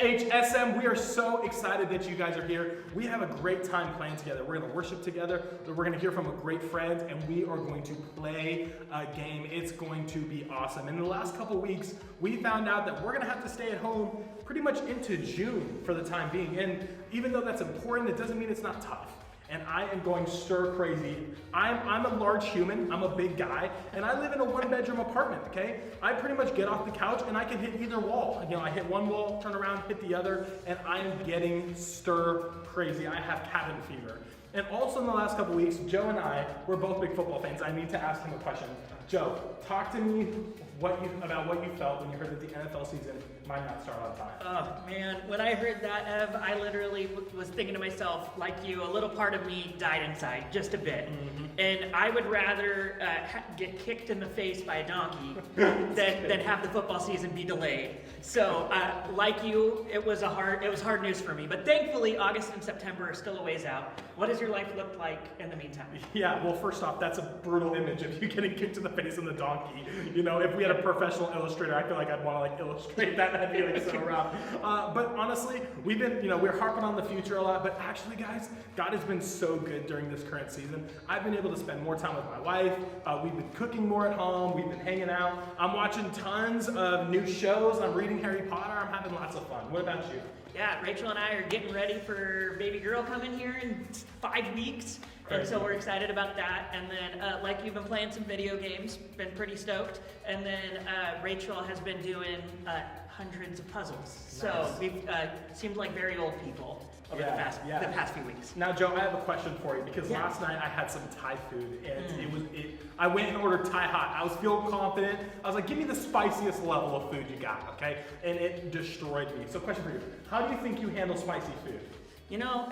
NHSM, we are so excited that you guys are here. We have a great time playing together. We're going to worship together. We're going to hear from a great friend, and we are going to play a game. It's going to be awesome. In the last couple weeks, we found out that we're going to have to stay at home pretty much into June for the time being. And even though that's important, it doesn't mean it's not tough. And I am going stir crazy. I'm a large human, I'm a big guy, and I live in a one-bedroom apartment, okay? I pretty much get off the couch and I can hit either wall. You know, I hit one wall, turn around, hit the other, and I am getting stir crazy. I have cabin fever. And also in the last couple weeks, Joe and I, we're both big football fans. I need to ask him a question. Joe, talk to me about what you felt when you heard that the NFL season might not start on time. Oh man, when I heard that, Ev, I literally was thinking to myself, like you, a little part of me died inside, just a bit. Mm-hmm. And I would rather get kicked in the face by a donkey than have the football season be delayed. So, like you, it was hard news for me. But thankfully, August and September are still a ways out. What does your life look like in the meantime? Yeah, well, first off, that's a brutal image of you getting kicked in the face in the donkey. You know, if we had a professional illustrator, I feel like I'd want to illustrate that. That'd be so rough. But honestly, we're harping on the future a lot. But actually, guys, God has been so good during this current season. I've been able to spend more time with my wife. We've been cooking more at home. We've been hanging out. I'm watching tons of new shows. I'm reading Harry Potter. I'm having lots of fun. What about you? Yeah, Rachel and I are getting ready for baby girl coming here in 5 weeks. Crazy. And so we're excited about that. And then, like you've been playing some video games, been pretty stoked. And then Rachel has been doing hundreds of puzzles. Nice. So we've seemed like very old people over the past few weeks. Now, Joe, I have a question for you because last night I had some Thai food and I went and ordered Thai hot. I was feeling confident. I was like, give me the spiciest level of food you got, okay? And it destroyed me. So question for you, how do you think you handle spicy food? You know,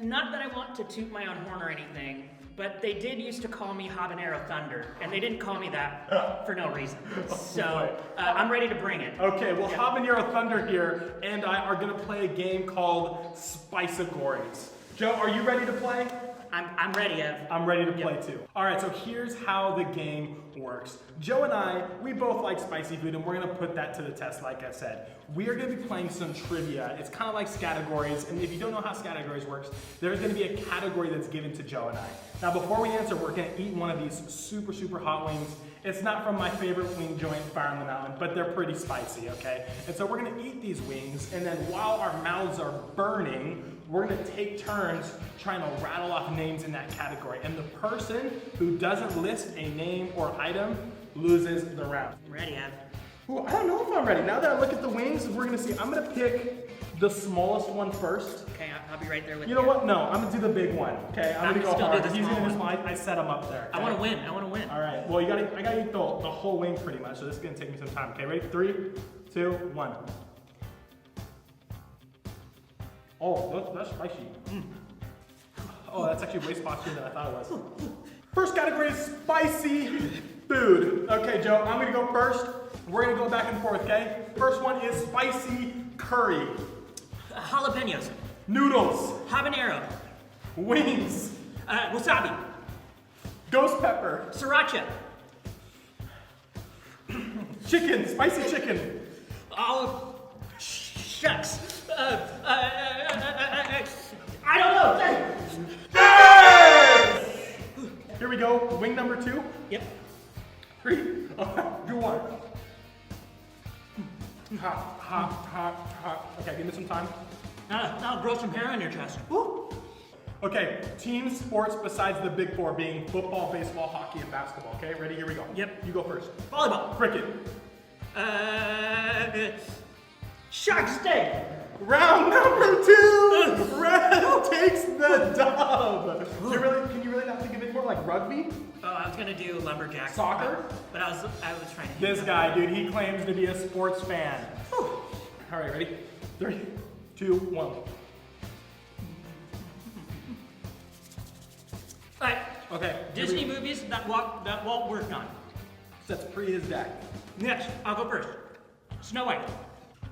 not that I want to toot my own horn or anything, but they did used to call me Habanero Thunder, and they didn't call me that for no reason. So I'm ready to bring it. Okay, well, Habanero Thunder here and I are going to play a game called Spicagories. Joe, are you ready to play? I'm ready, Ev. I'm ready to play too. All right, so here's how the game works. Joe and I, we both like spicy food, and we're gonna put that to the test, like I said. We are gonna be playing some trivia. It's kind of like categories, and if you don't know how categories works, there's gonna be a category that's given to Joe and I. Now, before we answer, we're gonna eat one of these super, super hot wings. It's not from my favorite wing joint, Fire on the Mountain, but they're pretty spicy, okay? And so we're gonna eat these wings, and then while our mouths are burning, we're gonna take turns trying to rattle off names in that category. And the person who doesn't list a name or item loses the round. I'm ready, Ev. Ooh, I don't know if I'm ready. Now that I look at the wings, we're gonna see. I'm gonna pick the smallest one first. Okay, I'll be right there with you. You know what? No, I'm gonna do the big one. Okay, I'm gonna go hard. He's gonna do small. I set him up there. Okay? I wanna win. All right, well, I gotta eat the whole wing pretty much, so this is gonna take me some time. Okay, ready? 3, 2, 1. Oh, that's spicy. Oh, that's actually way spicier than I thought it was. First category is spicy food. Okay, Joe, I'm gonna go first. We're gonna go back and forth, okay? First one is spicy curry. Jalapenos. Noodles. Habanero. Wings. Wasabi. Ghost pepper. Sriracha. Chicken, spicy chicken. Oh, shucks. I don't know. Yes! Here we go. Wing number 2. Yep. 3, 2, 1. Hot. Okay, give me some time. Now grow some hair on your chest. Woo. Okay, team sports besides the big 4 being football, baseball, hockey, and basketball. Okay, ready? Here we go. Yep. You go first. Volleyball. Cricket. Shark steak. Round number 2. Red takes the dub. Can you really not think of it more like rugby? Oh, I was gonna do lumberjack. Soccer? But I was trying to. This guy, dude, he claims to be a sports fan. Whew. All right, ready? 3, 2, 1. Okay. Disney movies that Walt worked on. That's pre his death. Next, I'll go first. Snow White.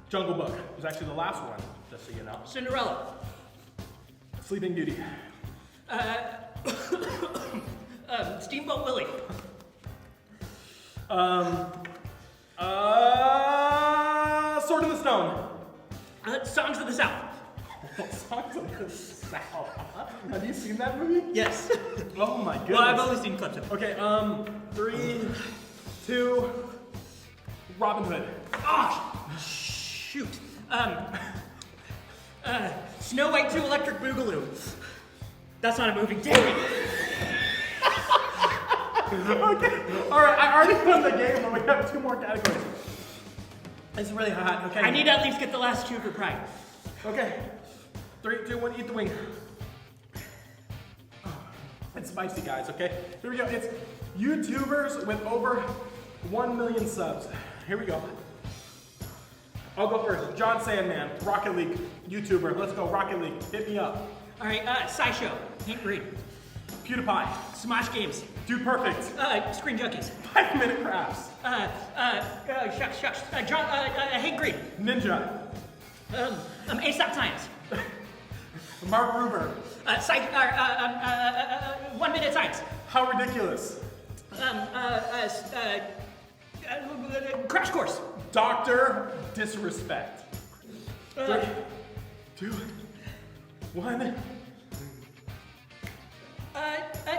Jungle Book was actually the last one, just so you know. Cinderella. Sleeping Beauty. Steamboat Willie. Sword in the Stone. Songs of the South. Songs of the South. Have you seen that movie? Yes. Oh my goodness. Well, I've only seen clips of it. Okay, 3, 2, Robin Hood. Oh, shoot. Snow White 2 Electric Boogaloo. That's not a movie. Dang it. Okay, alright, I already won the game, but we have 2 more categories. It's really hot, okay? I need to at least get the last 2 for pride. Okay, 3, 2, 1, eat the wing. It's spicy, guys, okay? Here we go. It's YouTubers with over 1 million subs. Here we go. I'll go first. John Sandman, Rocket League YouTuber. Let's go, Rocket League. Hit me up. All right, SciShow. Hank Green. PewDiePie. Smosh Games. Dude Perfect. Screen Junkies. 5-minute crafts. Shucks. Hank Green. Ninja. ASAP Science. Mark Ruber. 1 Minute Science. How Ridiculous. Crash Course. Dr. Disrespect. 3, 2, 1.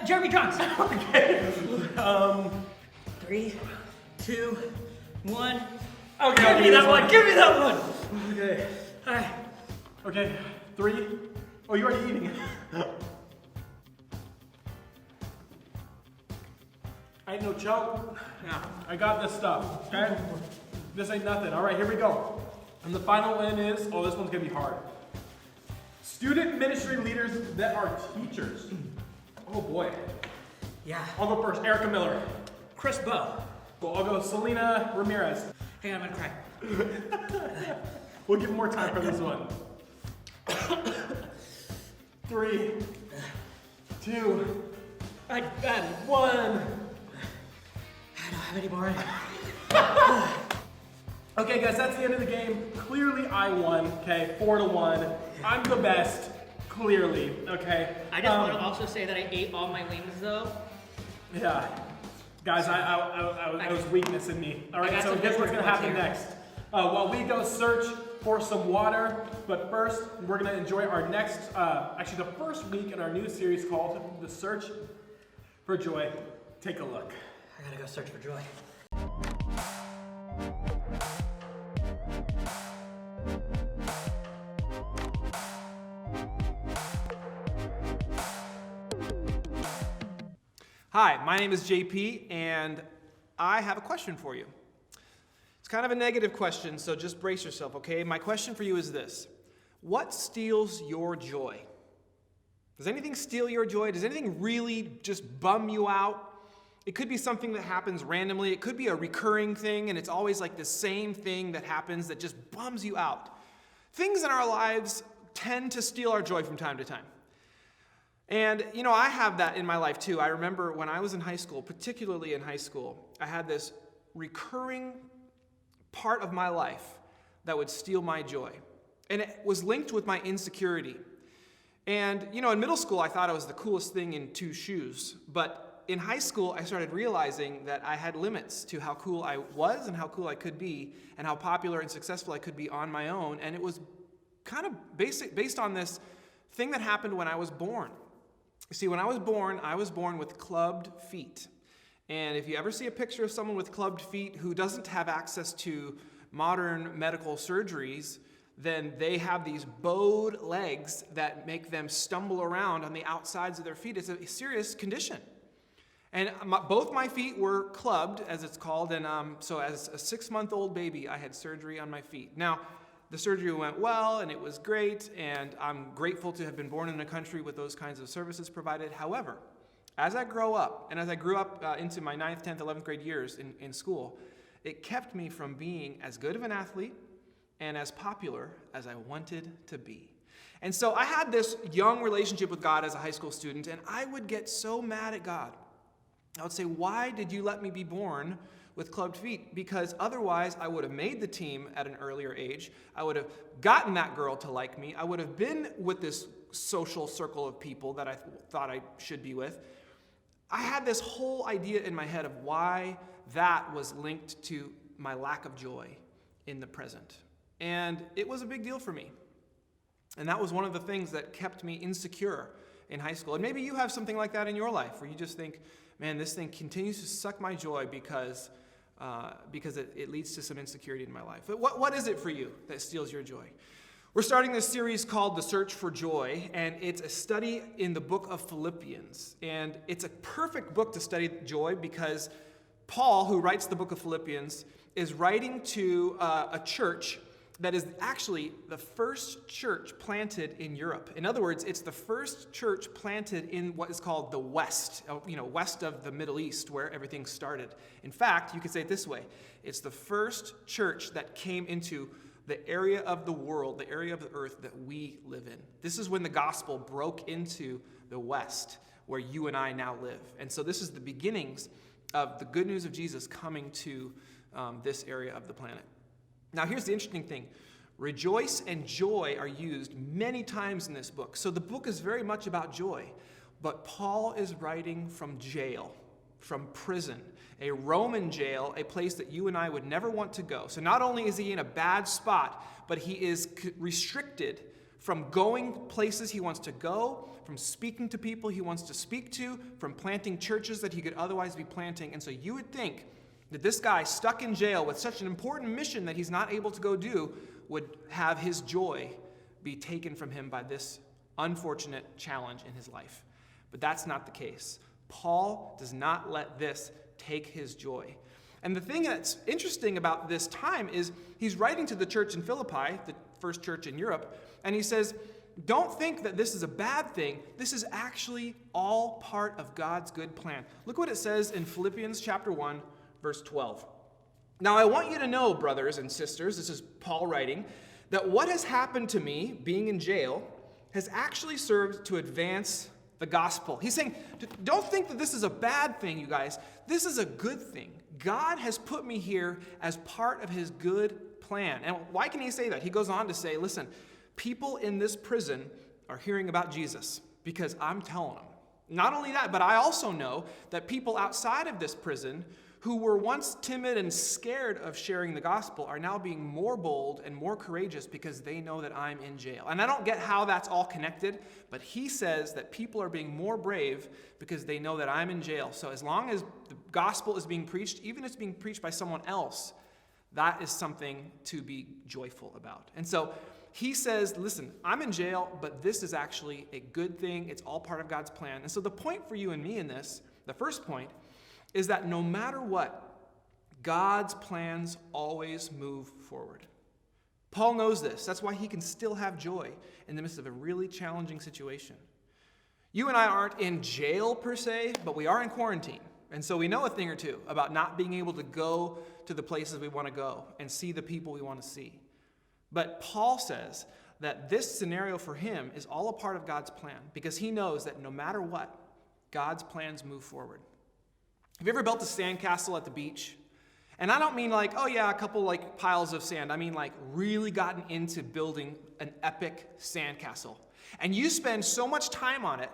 Jeremy Johns. Okay. 3, 2, 1. Okay, Give me that one. Give me that one. Okay. All right. Okay. 3. Oh, you're already eating. I ain't no joke. Yeah. I got this stuff, okay? This ain't nothing. All right, here we go. And the final one is, oh, this one's gonna be hard. Student ministry leaders that are teachers. Oh boy. Yeah. I'll go first. Erica Miller. Chris Bow. Well, I'll go Selena Ramirez. Hang on, I'm gonna cry. We'll give more time for this one. 3, 2, 1. I don't have any more. Okay, guys, that's the end of the game. Clearly, I won. Okay, 4-1. I'm the best. Clearly. Okay. I just want to also say that I ate all my wings though. Yeah. Guys, I was weakness in me. All right, so guess what's gonna happen next? While we go search for some water, but first we're gonna enjoy our next, actually the first week in our new series called The Search for Joy. Take a look. I gotta go search for joy. Hi, my name is JP, and I have a question for you. It's kind of a negative question, so just brace yourself, okay? My question for you is this. What steals your joy? Does anything steal your joy? Does anything really just bum you out? It could be something that happens randomly. It could be a recurring thing, and it's always like the same thing that happens that just bums you out. Things in our lives tend to steal our joy from time to time. And, you know, I have that in my life too. I remember when I was in high school, particularly in high school, I had this recurring part of my life that would steal my joy. And it was linked with my insecurity. And, you know, in middle school, I thought I was the coolest thing in 2 shoes. But in high school, I started realizing that I had limits to how cool I was and how cool I could be and how popular and successful I could be on my own. And it was kind of based on this thing that happened when I was born. You see, when I was born with clubbed feet. And if you ever see a picture of someone with clubbed feet who doesn't have access to modern medical surgeries, then they have these bowed legs that make them stumble around on the outsides of their feet. It's a serious condition. And both my feet were clubbed, as it's called, and so as a 6-month-old baby, I had surgery on my feet. Now, the surgery went well, and it was great, and I'm grateful to have been born in a country with those kinds of services provided. However, as I grow up, and as I grew up into my 9th, 10th, 11th grade years in school, it kept me from being as good of an athlete and as popular as I wanted to be. And so I had this young relationship with God as a high school student, and I would get so mad at God. I would say, why did you let me be born with clubbed feet? Because otherwise I would have made the team at an earlier age. I would have gotten that girl to like me. I would have been with this social circle of people that I thought I should be with. I had this whole idea in my head of why that was linked to my lack of joy in the present. And it was a big deal for me. And that was one of the things that kept me insecure in high school. And maybe you have something like that in your life where you just think, man, this thing continues to suck my joy because it leads to some insecurity in my life. But what is it for you that steals your joy? We're starting this series called The Search for Joy, and it's a study in the book of Philippians. And it's a perfect book to study joy because Paul, who writes the book of Philippians, is writing to a church that is actually the first church planted in Europe. In other words, it's the first church planted in what is called the West, west of the Middle East, where everything started. In fact, you could say it this way: it's the first church that came into the area of the world, the area of the earth that we live in. This is when the gospel broke into the West, where you and I now live. And so this is the beginnings of the good news of Jesus coming to this area of the planet. Now, here's the interesting thing. Rejoice and joy are used many times in this book. So the book is very much about joy. But Paul is writing from jail, from prison, a Roman jail, a place that you and I would never want to go. So not only is he in a bad spot, but he is restricted from going places he wants to go, from speaking to people he wants to speak to, from planting churches that he could otherwise be planting. And so you would think that this guy stuck in jail with such an important mission that he's not able to go do would have his joy be taken from him by this unfortunate challenge in his life. But that's not the case. Paul does not let this take his joy. And the thing that's interesting about this time is he's writing to the church in Philippi, the first church in Europe, and he says, don't think that this is a bad thing. This is actually all part of God's good plan. Look what it says in Philippians chapter 1, verse 12. Now I want you to know, brothers and sisters, this is Paul writing, that what has happened to me, being in jail, has actually served to advance the gospel. He's saying, don't think that this is a bad thing, you guys. This is a good thing. God has put me here as part of his good plan. And why can he say that? He goes on to say, listen, people in this prison are hearing about Jesus because I'm telling them. Not only that, but I also know that people outside of this prison who were once timid and scared of sharing the gospel are now being more bold and more courageous because they know that I'm in jail. And I don't get how that's all connected, but he says that people are being more brave because they know that I'm in jail. So as long as the gospel is being preached, even if it's being preached by someone else, that is something to be joyful about. And so he says, listen, I'm in jail, but this is actually a good thing. It's all part of God's plan. And so the point for you and me in this, the first point, is that no matter what, God's plans always move forward. Paul knows this. That's why he can still have joy in the midst of a really challenging situation. You and I aren't in jail per se, but we are in quarantine. And so we know a thing or two about not being able to go to the places we want to go and see the people we want to see. But Paul says that this scenario for him is all a part of God's plan because he knows that no matter what, God's plans move forward. Have you ever built a sandcastle at the beach? And I don't mean like, oh yeah, a couple like piles of sand. I mean like really gotten into building an epic sandcastle. And you spend so much time on it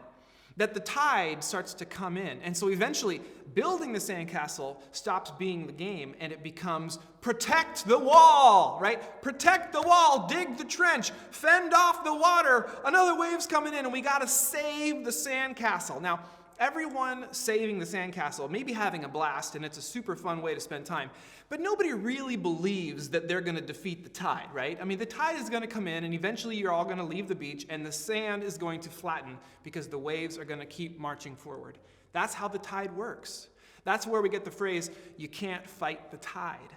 that the tide starts to come in. And so eventually, building the sandcastle stops being the game and it becomes protect the wall, right? Protect the wall, dig the trench, fend off the water. Another wave's coming in and we got to save the sandcastle. Now, everyone saving the sandcastle may be having a blast, and it's a super fun way to spend time. But nobody really believes that they're going to defeat the tide, right? I mean, the tide is going to come in, and eventually you're all going to leave the beach, and the sand is going to flatten because the waves are going to keep marching forward. That's how the tide works. That's where we get the phrase, you can't fight the tide.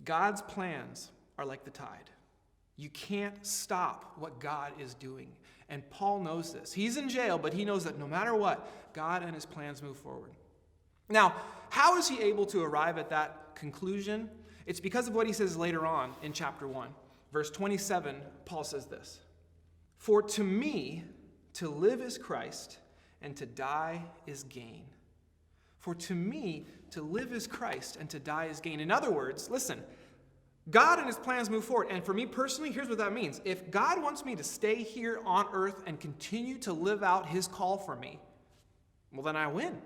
God's plans are like the tide. You can't stop what God is doing. And Paul knows this. He's in jail, but he knows that no matter what, God and his plans move forward. Now, how is he able to arrive at that conclusion? It's because of what he says later on in chapter 1. Verse 27, Paul says this. For to me, to live is Christ, and to die is gain. For to me, to live is Christ, and to die is gain. In other words, listen, God and his plans move forward. And for me personally, here's what that means. If God wants me to stay here on earth and continue to live out his call for me, well, then I win.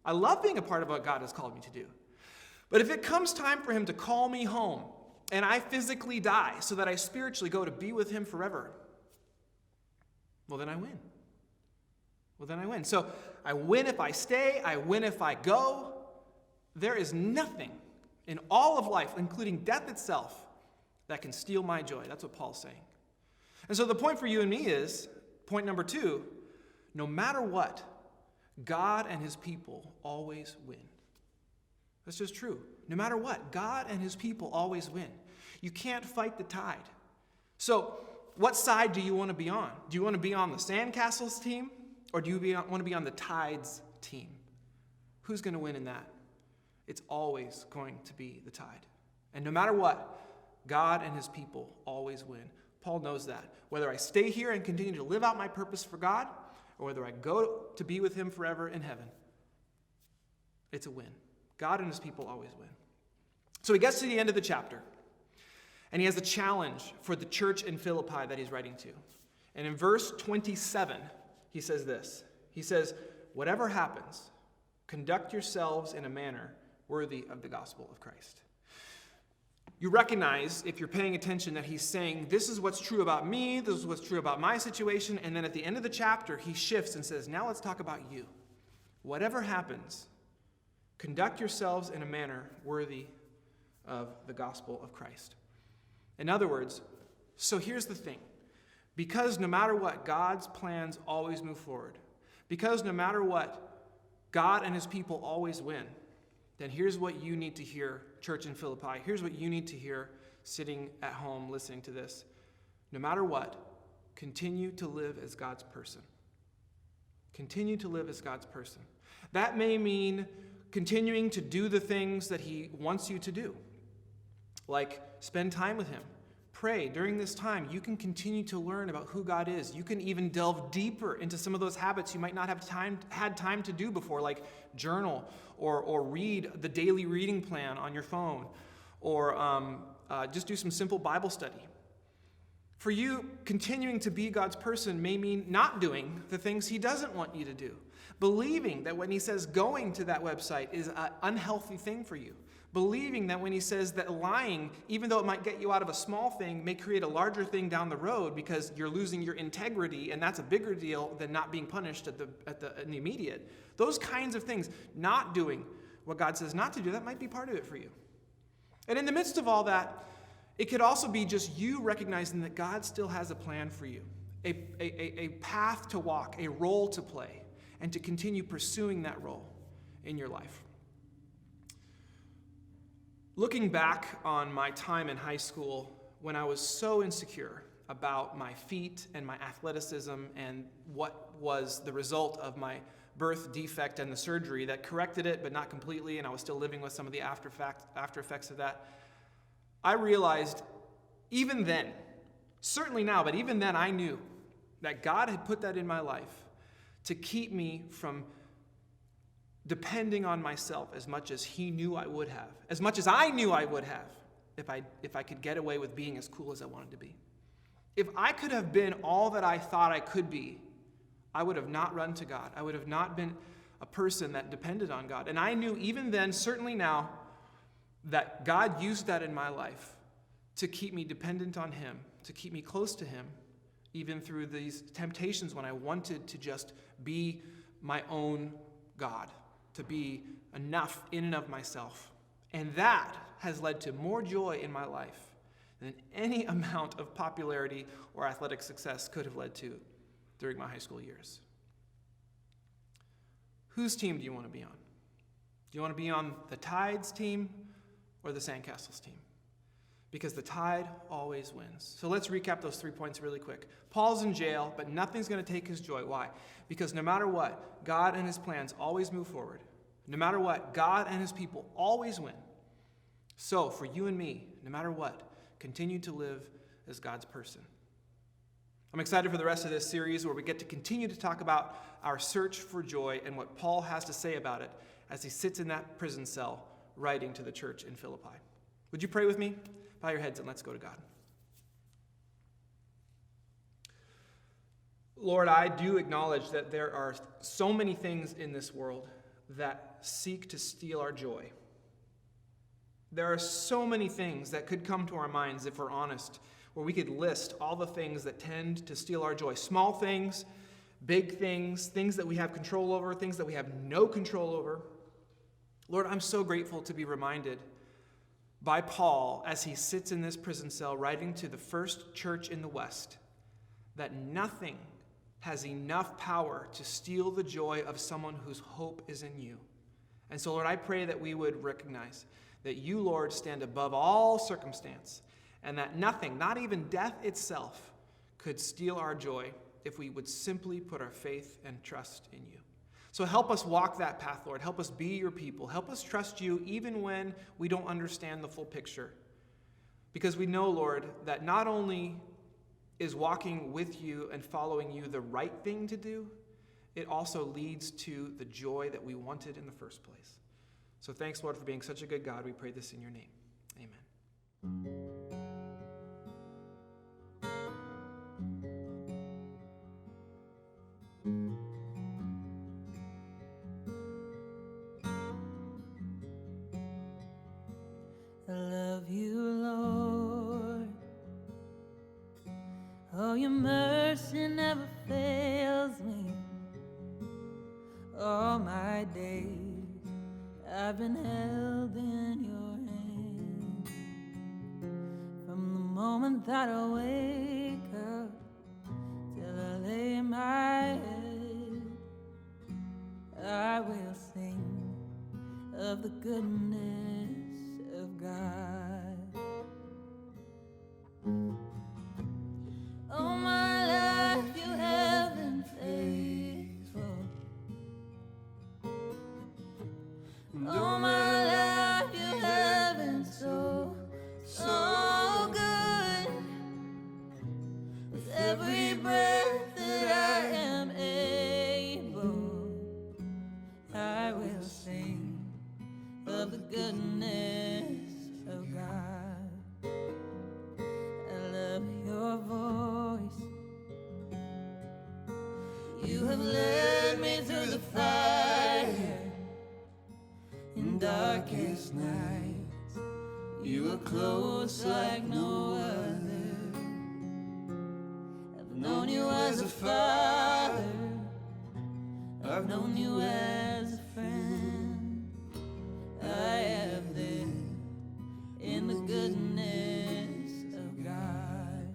I love being a part of what God has called me to do. But if it comes time for him to call me home, and I physically die so that I spiritually go to be with him forever, well, then I win. Well, then I win. So I win if I stay. I win if I go. There is nothing in all of life, including death itself, that can steal my joy. That's what Paul's saying. And so the point for you and me is, point number 2, no matter what, God and his people always win. That's just true. No matter what, God and his people always win. You can't fight the tide. So what side do you want to be on? Do you want to be on the Sandcastle's team, or do you want to be on the tide's team? Who's going to win in that? It's always going to be the tide. And no matter what, God and his people always win. Paul knows that. Whether I stay here and continue to live out my purpose for God, or whether I go to be with him forever in heaven, it's a win. God and his people always win. So he gets to the end of the chapter, and he has a challenge for the church in Philippi that he's writing to. And in verse 27, he says this. He says, whatever happens, conduct yourselves in a manner worthy of the gospel of Christ. You recognize, if you're paying attention, that he's saying, this is what's true about me, this is what's true about my situation, and then at the end of the chapter, he shifts and says, now let's talk about you. Whatever happens, conduct yourselves in a manner worthy of the gospel of Christ. In other words, so here's the thing. Because no matter what, God's plans always move forward. Because no matter what, God and his people always win. Then here's what you need to hear, church in Philippi. Here's what you need to hear sitting at home listening to this. No matter what, continue to live as God's person. Continue to live as God's person. That may mean continuing to do the things that he wants you to do, like spend time with him. Pray. During this time, you can continue to learn about who God is. You can even delve deeper into some of those habits you might not have had time to do before, like journal or read the daily reading plan on your phone, or just do some simple Bible study. For you, continuing to be God's person may mean not doing the things he doesn't want you to do. Believing that when he says going to that website is an unhealthy thing for you. Believing that when he says that lying, even though it might get you out of a small thing, may create a larger thing down the road because you're losing your integrity, and that's a bigger deal than not being punished in the immediate. Those kinds of things, not doing what God says not to do, that might be part of it for you. And in the midst of all that, it could also be just you recognizing that God still has a plan for you, a path to walk, a role to play, and to continue pursuing that role in your life. Looking back on my time in high school, when I was so insecure about my feet and my athleticism and what was the result of my birth defect and the surgery that corrected it but not completely, and I was still living with some of the after effects of that, I realized even then, certainly now, but even then I knew that God had put that in my life to keep me from depending on myself as much as he knew I would have, as much as I knew I would have, if I could get away with being as cool as I wanted to be. If I could have been all that I thought I could be, I would have not run to God. I would have not been a person that depended on God. And I knew even then, certainly now, that God used that in my life to keep me dependent on him, to keep me close to him, even through these temptations when I wanted to just be my own God, to be enough in and of myself. And that has led to more joy in my life than any amount of popularity or athletic success could have led to during my high school years. Whose team do you want to be on? Do you want to be on the Tide's team or the Sandcastle's team? Because the tide always wins. So let's recap those 3 points really quick. Paul's in jail, but nothing's going to take his joy. Why? Because no matter what, God and his plans always move forward. No matter what, God and his people always win. So for you and me, no matter what, continue to live as God's person. I'm excited for the rest of this series where we get to continue to talk about our search for joy and what Paul has to say about it as he sits in that prison cell writing to the church in Philippi. Would you pray with me? Bow your heads and let's go to God. Lord, I do acknowledge that there are so many things in this world that seek to steal our joy. There are so many things that could come to our minds, if we're honest, where we could list all the things that tend to steal our joy. Small things, big things, things that we have control over, things that we have no control over. Lord, I'm so grateful to be reminded by Paul as he sits in this prison cell writing to the first church in the West that nothing has enough power to steal the joy of someone whose hope is in you. And so, Lord, I pray that we would recognize that you, Lord, stand above all circumstance, and that nothing, not even death itself, could steal our joy if we would simply put our faith and trust in you. So help us walk that path, Lord. Help us be your people. Help us trust you even when we don't understand the full picture. Because we know, Lord, that not only is walking with you and following you the right thing to do, it also leads to the joy that we wanted in the first place. So thanks, Lord, for being such a good God. We pray this in your name. Amen. I love you, Lord. Oh, your mercy never fails me. All my days I've been held in your hand. From the moment that I wake up till I lay my head, I will sing of the goodness of God. All my life you have been faithful. All my life you have been so, so good. With every breath that I am able, I will sing of the goodness of God. I love your voice. You have led me through the fire in darkest nights. You are close like no other. I've known you as a father. I've known you as a friend. I have lived in the goodness of God.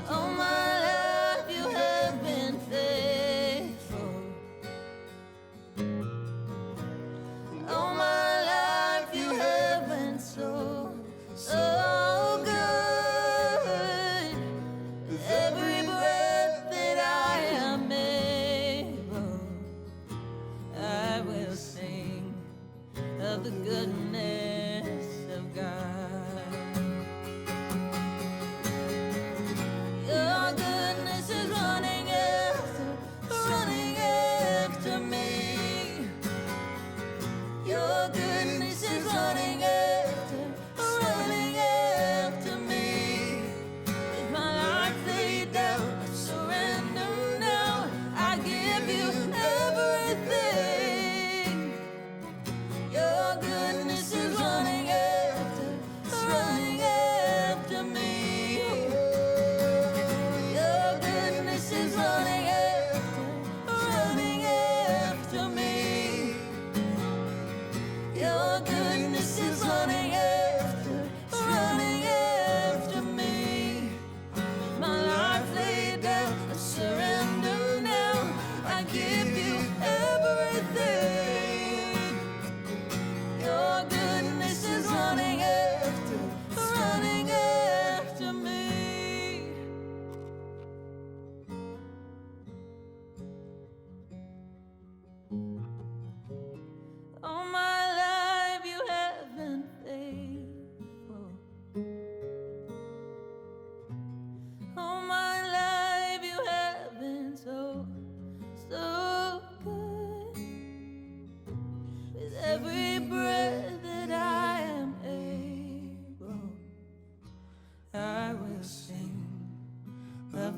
All my life you have been faithful. All my life you have been so, so good. With every breath that I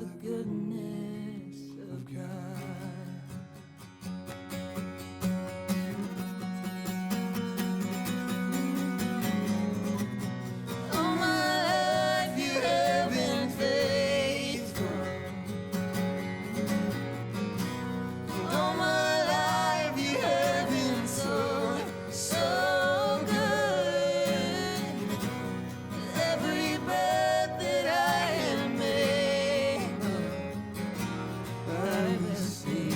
the goodness of God. All my life you have been faithful. All my life you have been so, so good. Every breath that I am able, I will sing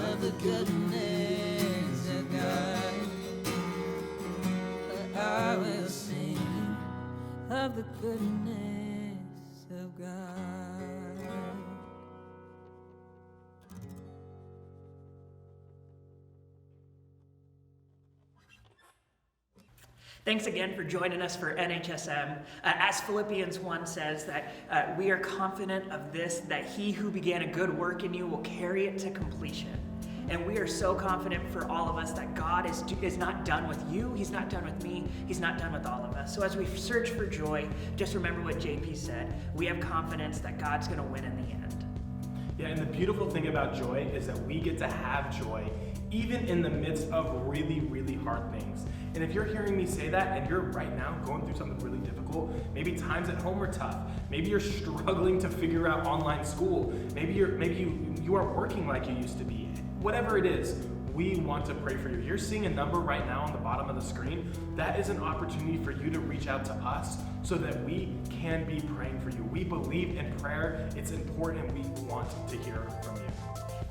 of the goodness of God. I will sing of the goodness of God. Thanks again for joining us for NHSM. As Philippians 1 says, that we are confident of this, that he who began a good work in you will carry it to completion. And we are so confident for all of us that God is not done with you, he's not done with me, he's not done with all of us. So as we search for joy, just remember what JP said. We have confidence that God's going to win in the end. Yeah, and the beautiful thing about joy is that we get to have joy even in the midst of really, really hard things. And if you're hearing me say that and you're right now going through something really difficult, maybe times at home are tough, maybe you're struggling to figure out online school, maybe you aren't working like you used to be, whatever it is, we want to pray for you. You're seeing a number right now on the bottom of the screen. That is an opportunity for you to reach out to us so that we can be praying for you. We believe in prayer. It's important and we want to hear from you.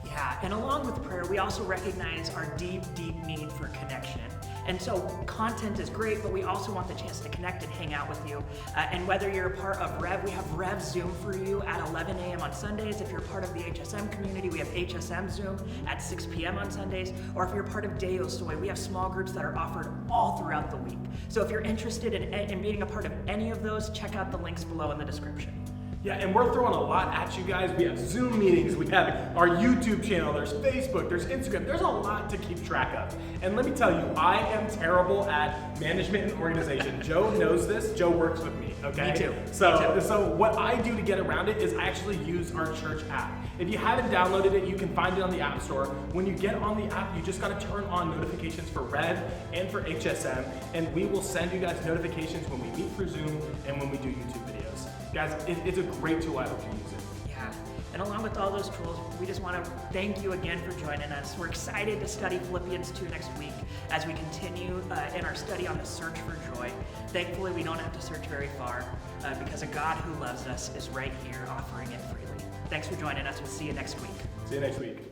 Yeah, and along with prayer, we also recognize our deep, deep need for connection. And so content is great, but we also want the chance to connect and hang out with you. And whether you're a part of Rev, we have Rev Zoom for you at 11 a.m. on Sundays. If you're part of the HSM community, we have HSM Zoom at 6 p.m. on Sundays. Or if you're part of DeYoSoy, we have small groups that are offered all throughout the week. So if you're interested in being a part of any of those, check out the links below in the description. Yeah, and we're throwing a lot at you guys. We have Zoom meetings, we have our YouTube channel, there's Facebook, there's Instagram, there's a lot to keep track of. And let me tell you, I am terrible at management and organization. Joe knows this, Joe works with me, okay? Me too. So what I do to get around it is I actually use our church app. If you haven't downloaded it, you can find it on the App Store. When you get on the app, you just gotta turn on notifications for Rev and for HSM, and we will send you guys notifications when we meet for Zoom and when we do YouTube videos. Guys, it's a great tool. I hope you use it. Yeah, and along with all those tools, we just want to thank you again for joining us. We're excited to study Philippians 2 next week as we continue in our study on the search for joy. Thankfully, we don't have to search very far because a God who loves us is right here offering it freely. Thanks for joining us. We'll see you next week. See you next week.